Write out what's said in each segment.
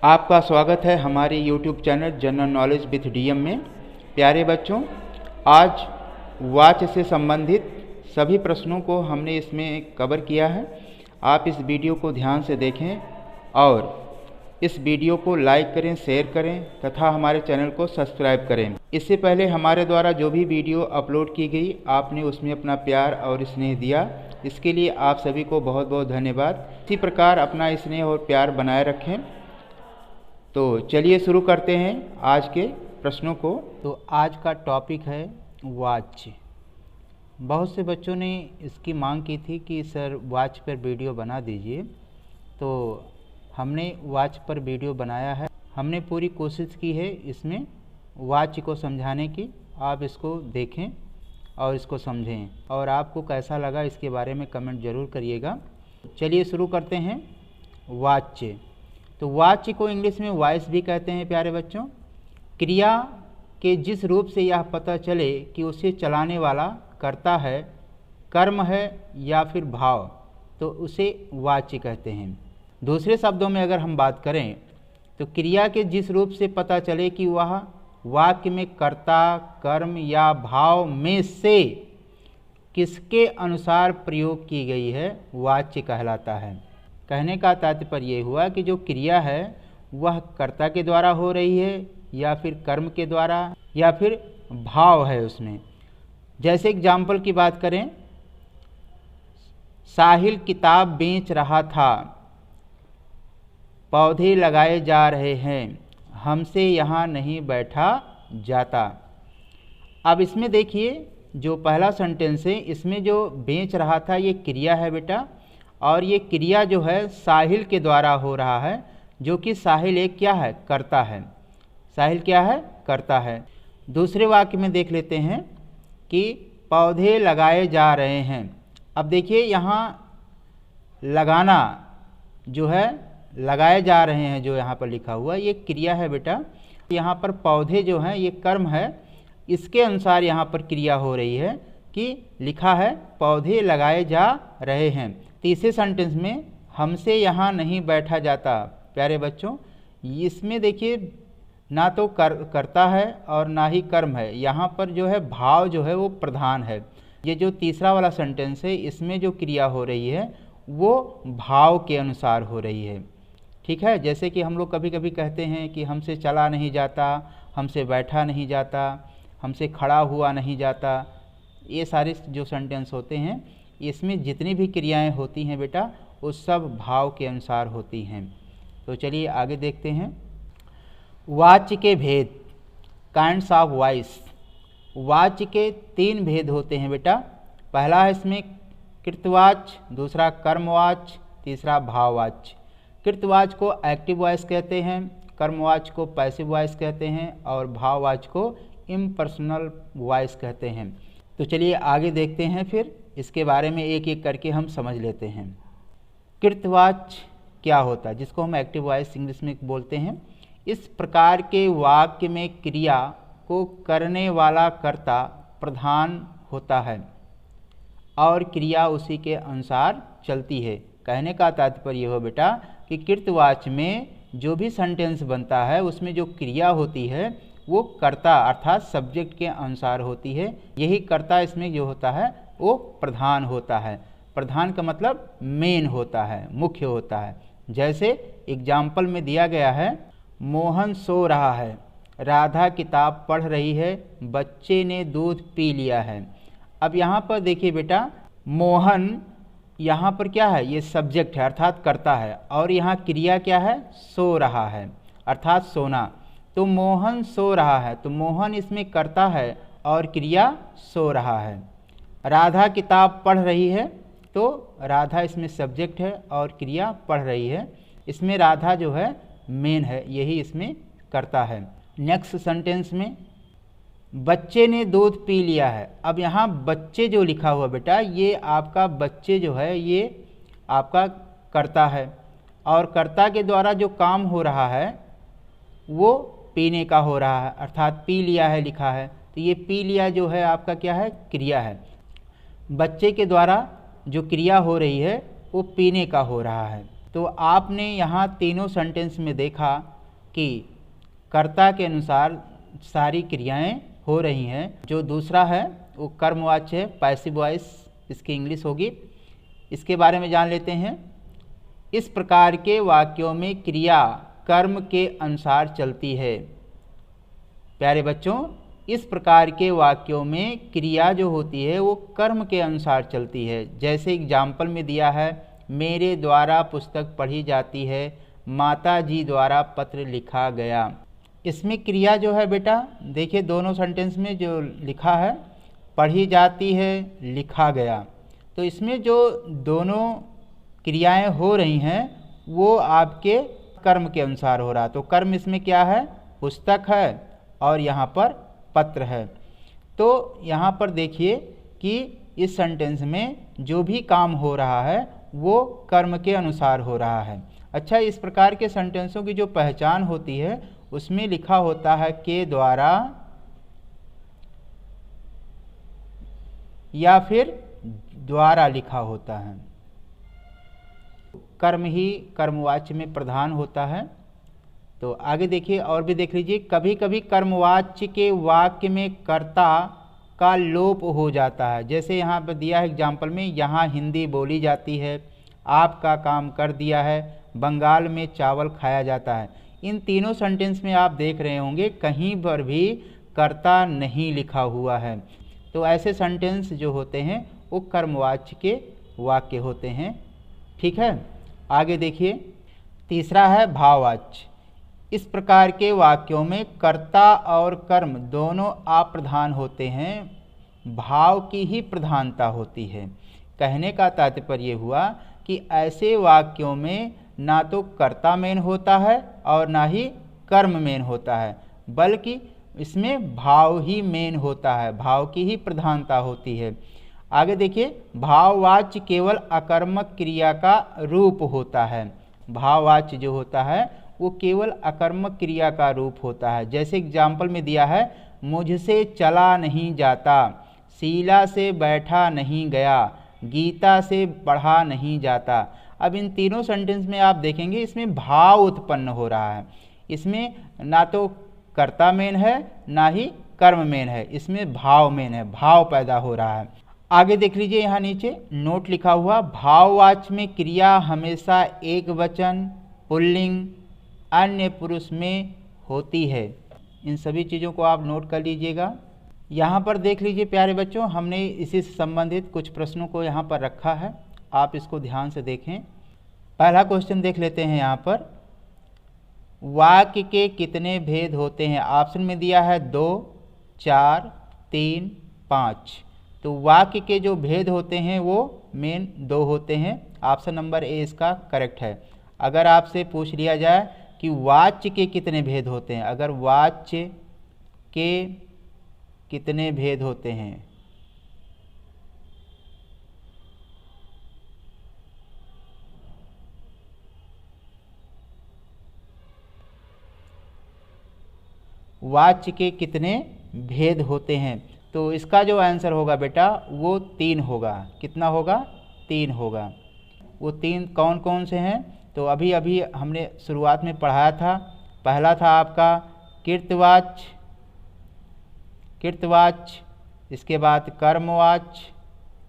आपका स्वागत है हमारे YouTube channel general knowledge with DM में। प्यारे बच्चों, आज वॉच से संबंधित सभी प्रश्नों को हमने इसमें कवर किया है। आप इस वीडियो को ध्यान से देखें और इस वीडियो को लाइक करें, शेयर करें तथा हमारे चैनल को सब्सक्राइब करें। इससे पहले हमारे द्वारा जो भी वीडियो अपलोड की गई, आपने उसमें अपना प्यार और स्नेह दिया, इसके लिए आप सभी को बहुत बहुत धन्यवाद। इसी प्रकार अपना स्नेह और प्यार बनाए रखें। तो चलिए शुरू करते हैं आज के प्रश्नों को। तो आज का टॉपिक है वॉच। बहुत से बच्चों ने इसकी मांग की थी कि सर वॉच पर वीडियो बना दीजिए, तो हमने वॉच पर वीडियो बनाया है। हमने पूरी कोशिश की है इसमें वॉच को समझाने की। आप इसको देखें और इसको समझें और आपको कैसा लगा इसके बारे में कमेंट ज़रूर करिएगा। चलिए शुरू करते हैं। वॉच, तो वॉच को इंग्लिश में वॉइस भी कहते हैं। प्यारे बच्चों, क्रिया के जिस रूप से यह पता चले कि उसे चलाने वाला कर्ता है, कर्म है या फिर भाव, तो उसे वॉच कहते हैं। दूसरे शब्दों में अगर हम बात करें तो क्रिया के जिस रूप से पता चले कि वह वाक्य में कर्ता, कर्म या भाव में से किसके अनुसार प्रयोग की गई है, वाच्य कहलाता है। कहने का तात्पर्य हुआ कि जो क्रिया है वह कर्ता के द्वारा हो रही है या फिर कर्म के द्वारा या फिर भाव है उसमें। जैसे एग्जाम्पल की बात करें, साहिल किताब बेच रहा था, पौधे लगाए जा रहे हैं, हमसे यहाँ नहीं बैठा जाता। अब इसमें देखिए, जो पहला सेंटेंस है इसमें जो बेच रहा था ये क्रिया है बेटा, और ये क्रिया जो है साहिल के द्वारा हो रहा है, जो कि साहिल एक क्या है, कर्ता है। साहिल क्या है, कर्ता है। दूसरे वाक्य में देख लेते हैं कि पौधे लगाए जा रहे हैं। अब देखिए यहाँ लगाना जो है, लगाए जा रहे हैं जो यहाँ पर लिखा हुआ ये क्रिया है बेटा। यहाँ पर पौधे जो हैं ये कर्म है, इसके अनुसार यहाँ पर क्रिया हो रही है कि लिखा है पौधे लगाए जा रहे हैं। तीसरे सेंटेंस में हमसे यहाँ नहीं बैठा जाता। प्यारे बच्चों, इसमें देखिए ना तो कर्ता है और ना ही कर्म है, यहाँ पर जो है भाव जो है वो प्रधान है। ये जो तीसरा वाला सेंटेंस है इसमें जो क्रिया हो रही है वो भाव के अनुसार हो रही है। ठीक है, जैसे कि हम लोग कभी कभी कहते हैं कि हमसे चला नहीं जाता, हमसे बैठा नहीं जाता, हमसे खड़ा हुआ नहीं जाता। ये सारे जो सेंटेंस होते हैं इसमें जितनी भी क्रियाएं होती हैं बेटा वो सब भाव के अनुसार होती हैं। तो चलिए आगे देखते हैं। वाच्य के भेद, काइंड्स ऑफ वॉइस। वाच्य के 3 भेद होते हैं बेटा। पहला है इसमें कृतवाच्य, दूसरा कर्मवाच्य, तीसरा भाववाच्य। कृतवाच्य को एक्टिव वॉइस कहते हैं, कर्मवाच्य को पैसिव वॉइस कहते हैं और भाववाच्य को इम्पर्सनल वॉइस कहते हैं। तो चलिए आगे देखते हैं, फिर इसके बारे में एक एक करके हम समझ लेते हैं। कृतवाच्य क्या होता है, जिसको हम एक्टिव वॉइस इंग्लिश में बोलते हैं। इस प्रकार के वाक्य में क्रिया को करने वाला कर्ता प्रधान होता है और क्रिया उसी के अनुसार चलती है। कहने का तात्पर्य हो बेटा कि कृतवाच्य में जो भी सेंटेंस बनता है उसमें जो क्रिया होती है वो कर्ता अर्थात सब्जेक्ट के अनुसार होती है। यही कर्ता इसमें जो होता है वो प्रधान होता है। प्रधान का मतलब मेन होता है, मुख्य होता है। जैसे एग्जाम्पल में दिया गया है, मोहन सो रहा है, राधा किताब पढ़ रही है, बच्चे ने दूध पी लिया है। अब यहाँ पर देखिए बेटा, मोहन यहाँ पर क्या है, ये सब्जेक्ट है अर्थात कर्ता है, और यहाँ क्रिया क्या है, सो रहा है अर्थात सोना। तो मोहन सो रहा है, तो मोहन इसमें कर्ता है और क्रिया सो रहा है। राधा किताब पढ़ रही है, तो राधा इसमें सब्जेक्ट है और क्रिया पढ़ रही है। इसमें राधा जो है मेन है, यही इसमें कर्ता है। नेक्स्ट सेंटेंस में बच्चे ने दूध पी लिया है। अब यहाँ बच्चे जो लिखा हुआ बेटा, ये आपका बच्चे जो है ये आपका कर्ता है और कर्ता के द्वारा जो काम हो रहा है वो पीने का हो रहा है अर्थात पी लिया है लिखा है। तो ये पी लिया जो है आपका क्या है, क्रिया है। बच्चे के द्वारा जो क्रिया हो रही है वो पीने का हो रहा है। तो आपने यहाँ तीनों सेंटेंस में देखा कि कर्ता के अनुसार सारी क्रियाएं हो रही हैं। जो दूसरा है वो कर्मवाच्य है, पैसिव वॉइस इसकी इंग्लिश होगी। इसके बारे में जान लेते हैं। इस प्रकार के वाक्यों में क्रिया कर्म के अनुसार चलती है। प्यारे बच्चों, इस प्रकार के वाक्यों में क्रिया जो होती है वो कर्म के अनुसार चलती है। जैसे एग्जाम्पल में दिया है, मेरे द्वारा पुस्तक पढ़ी जाती है, माता जी द्वारा पत्र लिखा गया। इसमें क्रिया जो है बेटा, देखिए दोनों सेंटेंस में जो लिखा है, पढ़ी जाती है, लिखा गया, तो इसमें जो दोनों क्रियाएं हो रही हैं वो आपके कर्म के अनुसार हो रहा। तो कर्म इसमें क्या है, पुस्तक है और यहाँ पर पत्र है। तो यहाँ पर देखिए कि इस सेंटेंस में जो भी काम हो रहा है वो कर्म के अनुसार हो रहा है। अच्छा, इस प्रकार के सेंटेंसों की जो पहचान होती है उसमें लिखा होता है के द्वारा या फिर द्वारा लिखा होता है। कर्म ही कर्मवाच्य में प्रधान होता है। तो आगे देखिए और भी देख लीजिए, कभी कभी कर्मवाच्य के वाक्य में कर्ता का लोप हो जाता है। जैसे यहाँ पर दिया है एग्जाम्पल में, यहाँ हिंदी बोली जाती है, आपका काम कर दिया है, बंगाल में चावल खाया जाता है। इन तीनों सेंटेंस में आप देख रहे होंगे कहीं पर भी कर्ता नहीं लिखा हुआ है। तो ऐसे सेंटेंस जो होते हैं वो कर्मवाच्य के वाक्य होते हैं। ठीक है, आगे देखिए, तीसरा है भाववाच्य। इस प्रकार के वाक्यों में कर्ता और कर्म दोनों अप्रधान होते हैं, भाव की ही प्रधानता होती है। कहने का तात्पर्य हुआ कि ऐसे वाक्यों में ना तो कर्ता मेन होता है और ना ही कर्म मेन होता है, बल्कि इसमें भाव ही मेन होता है, भाव की ही प्रधानता होती है। आगे देखिए, भाववाच्य केवल अकर्मक क्रिया का रूप होता है। भाववाच्य जो होता है वो केवल अकर्मक क्रिया का रूप होता है। जैसे एग्जाम्पल में दिया है, मुझसे चला नहीं जाता, शीला से बैठा नहीं गया, गीता से पढ़ा नहीं जाता। अब इन तीनों सेंटेंस में आप देखेंगे इसमें भाव उत्पन्न हो रहा है। इसमें ना तो कर्ता मेन है ना ही कर्म मेन है, इसमें भाव मेन है, भाव पैदा हो रहा है। आगे देख लीजिए, यहाँ नीचे नोट लिखा हुआ, भाववाच्य में क्रिया हमेशा एक वचन, पुल्लिंग, अन्य पुरुष में होती है। इन सभी चीज़ों को आप नोट कर लीजिएगा। यहाँ पर देख लीजिए प्यारे बच्चों, हमने इसी से संबंधित कुछ प्रश्नों को यहाँ पर रखा है, आप इसको ध्यान से देखें। पहला क्वेश्चन देख लेते हैं। यहाँ पर वाक्य के कितने भेद होते हैं? ऑप्शन में दिया है 2, 4, 3, 5। तो वाक्य के जो भेद होते हैं वो मेन 2 होते हैं। ऑप्शन नंबर ए इसका करेक्ट है। अगर आपसे पूछ लिया जाए कि वाच्य के कितने भेद होते हैं, अगर वाच्य के कितने भेद होते हैं, वाच्य के कितने भेद होते हैं, तो इसका जो आंसर होगा बेटा वो 3 होगा। कितना होगा? 3 होगा। वो 3 कौन कौन से हैं? तो अभी अभी हमने शुरुआत में पढ़ाया था। पहला था आपका कृतवाच्य, इसके बाद कर्मवाच्य,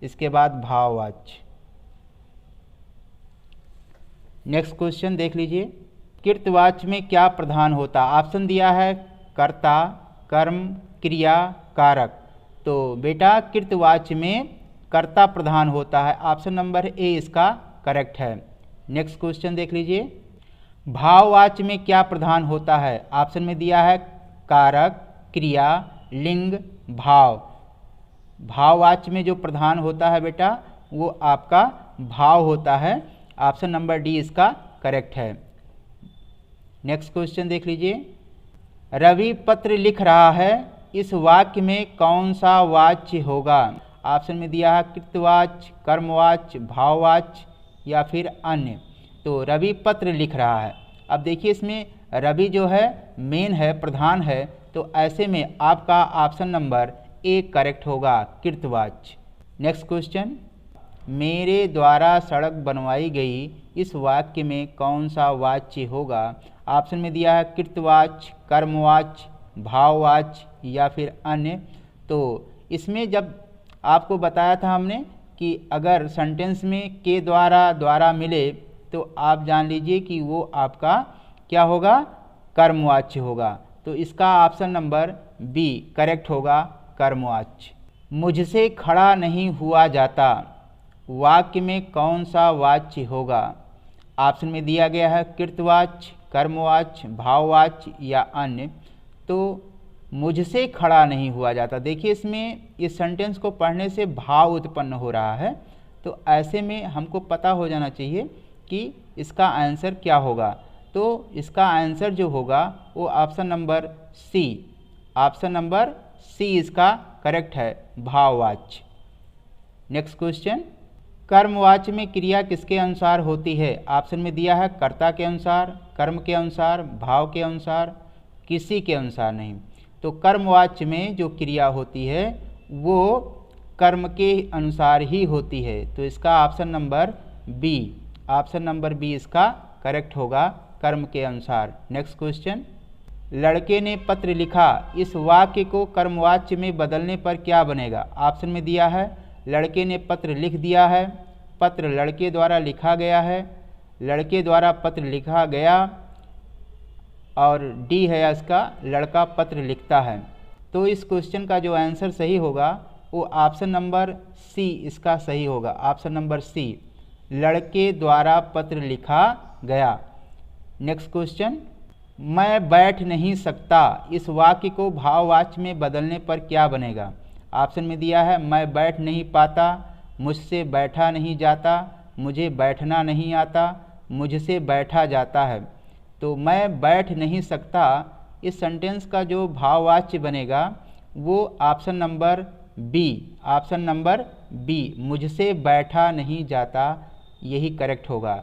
इसके बाद भाववाच्य। नेक्स्ट क्वेश्चन देख लीजिए, कृतवाच्य में क्या प्रधान होता? ऑप्शन दिया है कर्ता, कर्म, क्रिया, कारक। तो बेटा कृतवाच्य में कर्ता प्रधान होता है। ऑप्शन नंबर ए इसका करेक्ट है। नेक्स्ट क्वेश्चन देख लीजिए, भाववाच्य में क्या प्रधान होता है? ऑप्शन में दिया है कारक, क्रिया, लिंग, भाव। भाववाच्य में जो प्रधान होता है बेटा वो आपका भाव होता है। ऑप्शन नंबर डी इसका करेक्ट है। नेक्स्ट क्वेश्चन देख लीजिए, रवि पत्र लिख रहा है, इस वाक्य में कौन सा वाच्य होगा? ऑप्शन में दिया है कृतवाच्य, कर्मवाच्य, भाववाच्य या फिर अन्य। तो रवि पत्र लिख रहा है। अब देखिए इसमें रवि जो है मेन है, प्रधान है, तो ऐसे में आपका ऑप्शन नंबर ए करेक्ट होगा, कृतवाच्य। नेक्स्ट क्वेश्चन, मेरे द्वारा सड़क बनवाई गई, इस वाक्य में कौन सा वाच्य होगा? ऑप्शन में दिया है कृतवाच्य, कर्मवाच्य, भाववाच्य या फिर अन्य। तो इसमें जब आपको बताया था हमने कि अगर सेंटेंस में के द्वारा मिले तो आप जान लीजिए कि वो आपका क्या होगा? कर्मवाच्य होगा। तो इसका ऑप्शन नंबर बी करेक्ट होगा, कर्मवाच्य। मुझसे खड़ा नहीं हुआ जाता, वाक्य में कौन सा वाच्य होगा? ऑप्शन में दिया गया है कृतवाच्य, कर्मवाच्य, भाववाच्य या अन्य। तो मुझसे खड़ा नहीं हुआ जाता, देखिए इसमें इस सेंटेंस को पढ़ने से भाव उत्पन्न हो रहा है। तो ऐसे में हमको पता हो जाना चाहिए कि इसका आंसर क्या होगा। तो इसका आंसर जो होगा वो option number C, option number C इसका करेक्ट है, भाववाच्य। नेक्स्ट क्वेश्चन, कर्मवाच्य में क्रिया किसके अनुसार होती है? ऑप्शन में दिया है कर्ता के अनुसार, कर्म के अनुसार, भाव के अनुसार, किसी के अनुसार नहीं। तो कर्मवाच्य में जो क्रिया होती है वो कर्म के अनुसार ही होती है। तो इसका option number B, option number B इसका करेक्ट होगा, कर्म के अनुसार। नेक्स्ट क्वेश्चन, लड़के ने पत्र लिखा, इस वाक्य को कर्मवाच्य में बदलने पर क्या बनेगा? ऑप्शन में दिया है लड़के ने पत्र लिख दिया है, पत्र लड़के द्वारा लिखा गया है, लड़के द्वारा पत्र लिखा गया, और डी है इसका लड़का पत्र लिखता है। तो इस क्वेश्चन का जो आंसर सही होगा वो ऑप्शन नंबर सी इसका सही होगा, ऑप्शन नंबर सी, लड़के द्वारा पत्र लिखा गया। नेक्स्ट क्वेश्चन, मैं बैठ नहीं सकता, इस वाक्य को भाववाच्य में बदलने पर क्या बनेगा? ऑप्शन में दिया है मैं बैठ नहीं पाता, मुझसे बैठा नहीं जाता, मुझे बैठना नहीं आता, मुझसे बैठा जाता है। तो मैं बैठ नहीं सकता इस सेंटेंस का जो भाववाच्य बनेगा वो option number B, option number B, मुझसे बैठा नहीं जाता, यही करेक्ट होगा।